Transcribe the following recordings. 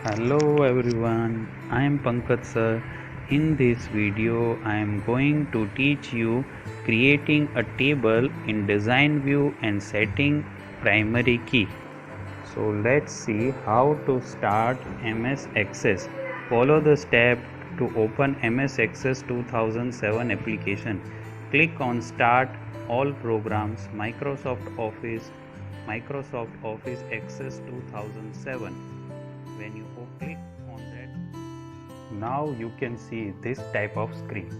Hello everyone, I am Pankaj sir. In this video, I am going to teach you creating a table in design view and setting primary key. So let's see how to start MS Access. Follow the step to open MS Access 2007 application. Click on Start All Programs Microsoft Office Access 2007. When you click on that, now you can see this type of screen.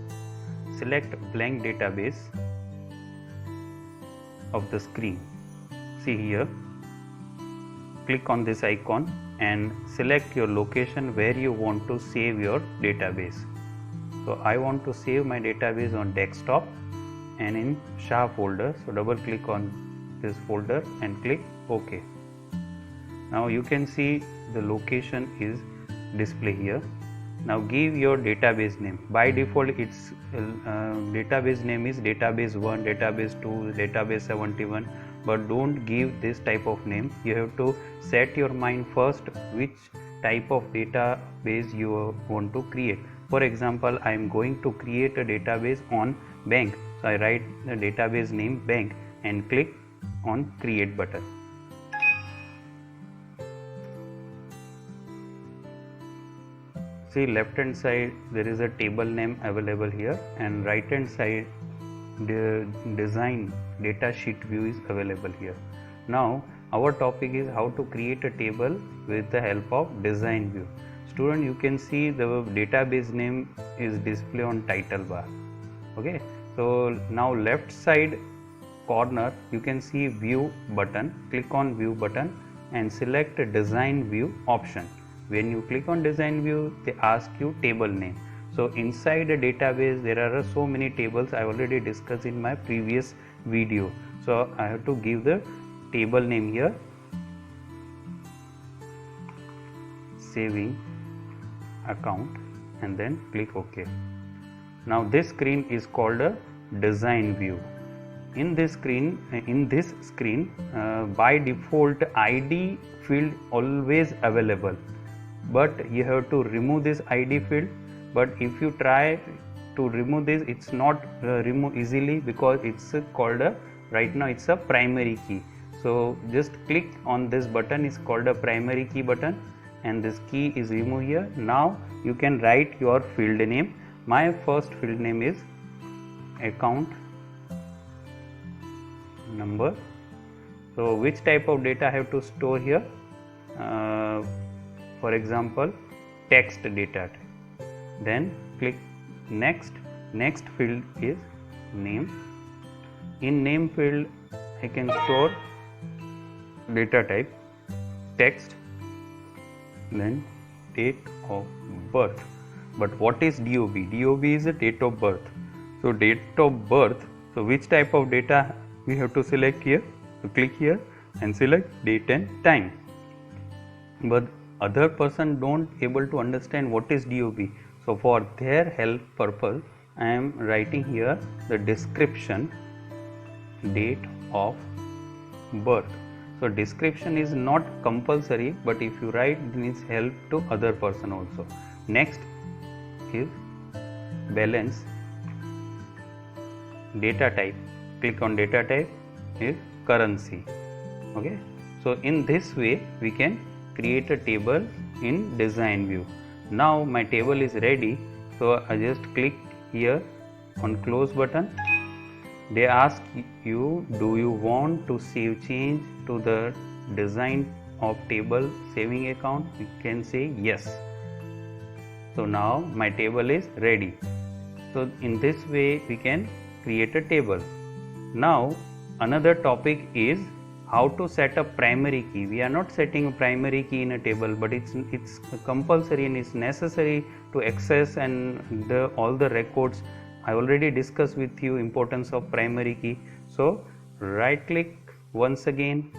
Select blank database of the screen. See here, click on this icon and select your location where you want to save your database. So I want to save my database on desktop and in SHA folder. So double click on this folder and click OK. Now you can see the location is display here. Now give your database name. By default its database name is database 1, database 2, database 71, but don't give this type of name. You have to set your mind first which type of database you want to create. For example, I am going to create a database on bank. So I write the database name bank and click on create button. See, left hand side there is a table name available here, and right hand side the design data sheet view is available here. Now our topic is how to create a table with the help of design view. Student, you can see the database name is displayed on title bar. Okay, so now left side corner you can see view button. Click on view button and select design view option. When you click on design view, they ask you table name. So inside a database there are so many tables I already discussed in my previous video. So I have to give the table name here, saving account, and then click OK. Now this screen is called a design view. In this screen by default ID field always available, but you have to remove this ID field. But if you try to remove this, it's not remove easily because it's called a right now it's a primary key. So just click on this button, is called a primary key button, and this key is removed here. Now you can write your field name. My first field name is account number. So which type of data I have to store here? For example, text data type. Then click next. Next field is name. In name field I can store data type text, then date of birth. But what is DOB? DOB is a date of birth. So date of birth, so which type of data we have to select here? So click here and select date and time. But other person don't able to understand what is DOB. So for their help purpose, I am writing here the description date of birth. So description is not compulsory, but if you write, then it's help to other person also. Next is balance data type. Click on data type is currency. Okay. So in this way we can create a table in design view. Now my table is ready, so I just click here on close button. They ask you, do you want to save change to the design of table saving account? You can say yes. So now my table is ready. So in this way we can create a table. Now another topic is how to set a primary key. We are not setting a primary key in a table, but it's compulsory and it's necessary to access and all the records. I already discussed with you importance of primary key. So right click once again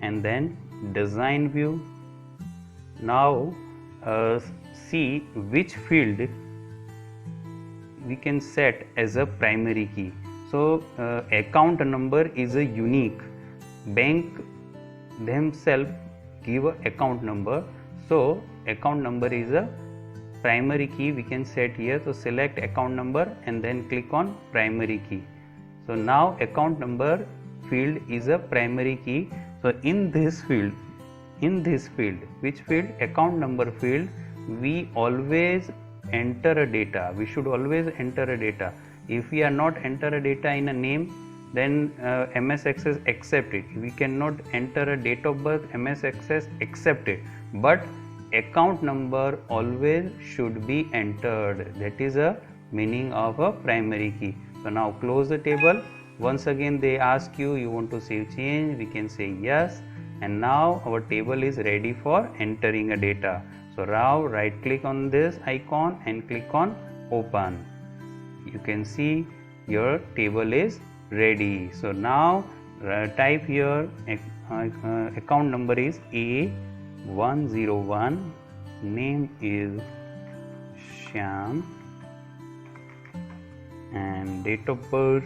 and then design view. Now see which field we can set as a primary key. So account number is a unique. Bank themselves give a account number. So account number is a primary key we can set here. So select account number and then click on primary key. So now account number field is a primary key. So in this field, which field? Account number field, we always enter a data. We should always enter a data. If we are not enter a data in a name, then MS Access accept it. We cannot enter a date of birth, MS Access accept it. But account number always should be entered. That is a meaning of a primary key. So now close the table. Once again they ask you want to save change, we can say yes, and now our table is ready for entering a data. So now right click on this icon and click on open. You can see your table is ready. So now type here account number is A101, name is Shyam, and date of birth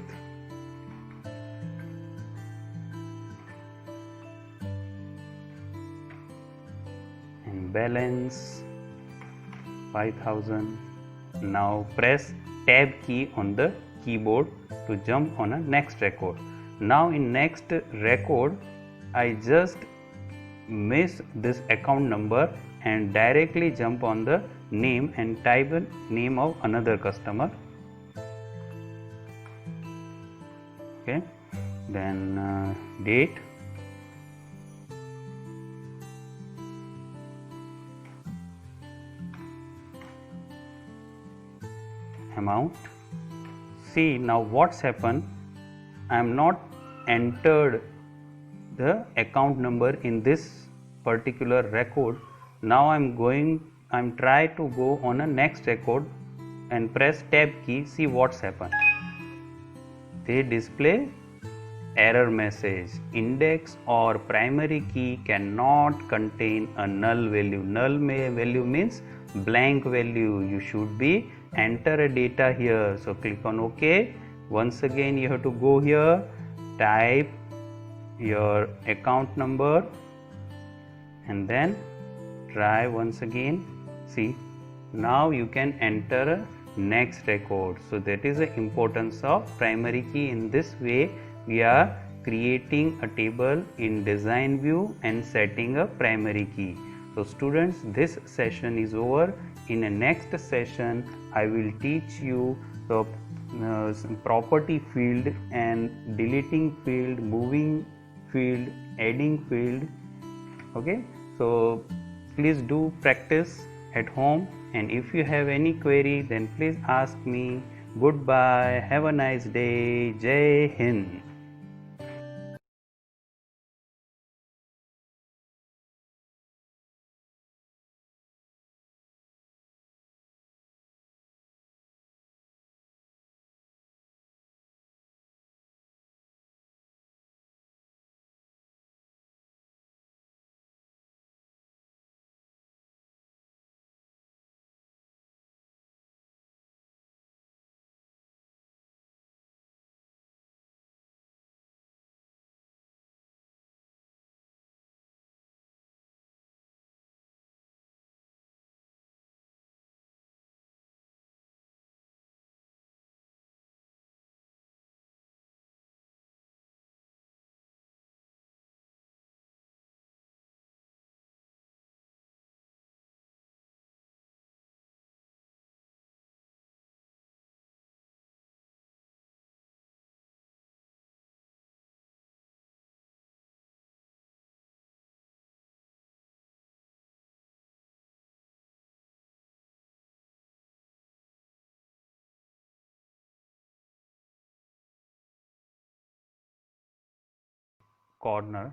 and balance 5000. Now press tab key on the keyboard to jump on a next record. Now in next record I just miss this account number and directly jump on the name and type the name of another customer. Okay, then date, amount. See now what's happened, I am not entered the account number in this particular record. Now I'm try to go on a next record and press tab key. See what's happened, they display error message, index or primary key cannot contain a null value. Null value means blank value. You should be enter a data here. So click on OK. Once again you have to go here, type your account number and then try once again. See now you can enter a next record. So that is the importance of primary key. In this way we are creating a table in design view and setting a primary key. So students, this session is over. In the next session I will teach you the property field and deleting field, moving field, adding field. Okay, so please do practice at home, and if you have any query then please ask me. Goodbye, have a nice day. Jai Hind. Corner